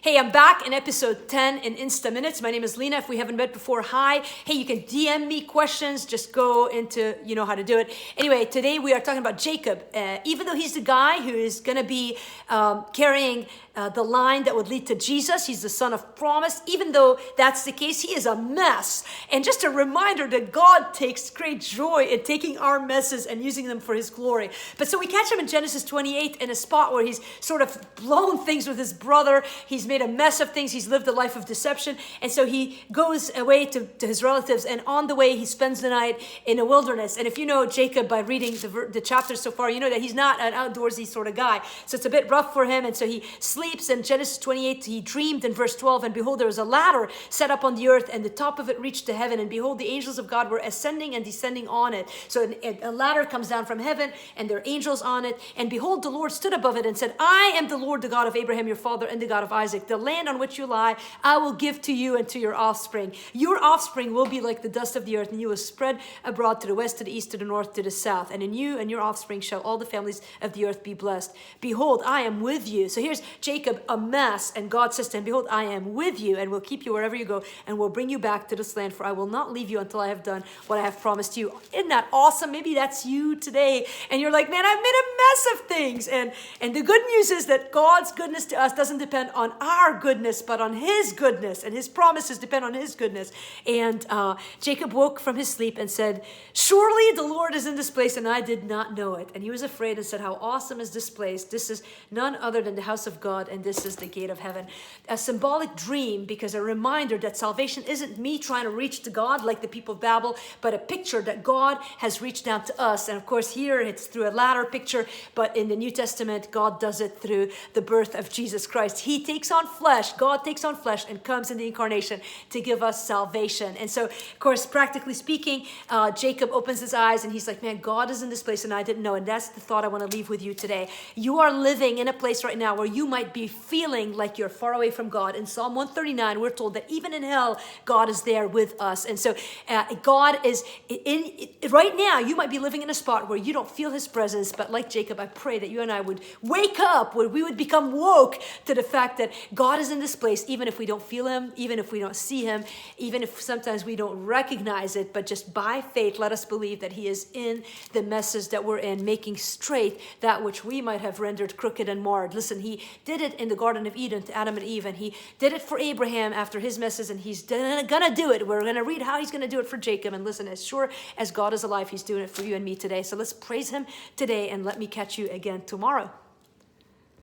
Hey, I'm back in episode 10 in Instaminutes. My name is Lina. If we haven't met before, hi. Hey, you can DM me questions. Just go into, you know how to do it. Anyway, today we are talking about Jacob. Even though he's the guy who is going to be carrying the line that would lead to Jesus, he's the son of promise. Even though that's the case, he is a mess. And just a reminder that God takes great joy in taking our messes and using them for his glory. But so we catch him in Genesis 28 in a spot where he's sort of blown things with his brother. He's made a mess of things. He's lived a life of deception. And so he goes away to his relatives. And on the way, he spends the night in a wilderness. And if you know Jacob by reading the chapters so far, you know that he's not an outdoorsy sort of guy. So it's a bit rough for him. And so he sleeps. In Genesis 28, he dreamed in verse 12. And behold, there was a ladder set up on the earth. And the top of it reached to heaven. And behold, the angels of God were ascending and descending on it. So a ladder comes down from heaven. And there are angels on it. And behold, the Lord stood above it and said, I am the Lord, the God of Abraham, your father, and the God of Isaac. The land on which you lie, I will give to you and to your offspring. Your offspring will be like the dust of the earth, and you will spread abroad to the west, to the east, to the north, to the south. And in you and your offspring shall all the families of the earth be blessed. Behold, I am with you. So here's Jacob, a mess, and God says to him, behold, I am with you, and will keep you wherever you go, and will bring you back to this land, for I will not leave you until I have done what I have promised you. Isn't that awesome? Maybe that's you today, and you're like, man, I've made a mess of things. And the good news is that God's goodness to us doesn't depend on our goodness, but on his goodness, and his promises depend on his goodness. And Jacob woke from his sleep and said, surely the Lord is in this place, and I did not know it. And he was afraid and said, how awesome is this place? This is none other than the house of God, and this is the gate of heaven. A symbolic dream, because a reminder that salvation isn't me trying to reach to God like the people of Babel, but a picture that God has reached down to us. And of course here it's through a ladder picture, but in the New Testament, God does it through the birth of Jesus Christ. He takes on flesh, God takes on flesh and comes in the incarnation to give us salvation. And so, of course, practically speaking, Jacob opens his eyes and he's like, man, God is in this place and I didn't know. And that's the thought I want to leave with you today. You are living in a place right now where you might be feeling like you're far away from God. In Psalm 139, we're told that even in hell, God is there with us. And so God is right now, you might be living in a spot where you don't feel his presence, but like Jacob, I pray that you and I would wake up, where we would become woke to the fact that God is in this place, even if we don't feel him, even if we don't see him, even if sometimes we don't recognize it, but just by faith, let us believe that he is in the messes that we're in, making straight that which we might have rendered crooked and marred. Listen, he did it in the Garden of Eden to Adam and Eve, and he did it for Abraham after his messes, and he's gonna do it. We're gonna read how he's gonna do it for Jacob, and listen, as sure as God is alive, he's doing it for you and me today. So let's praise him today, and let me catch you again tomorrow.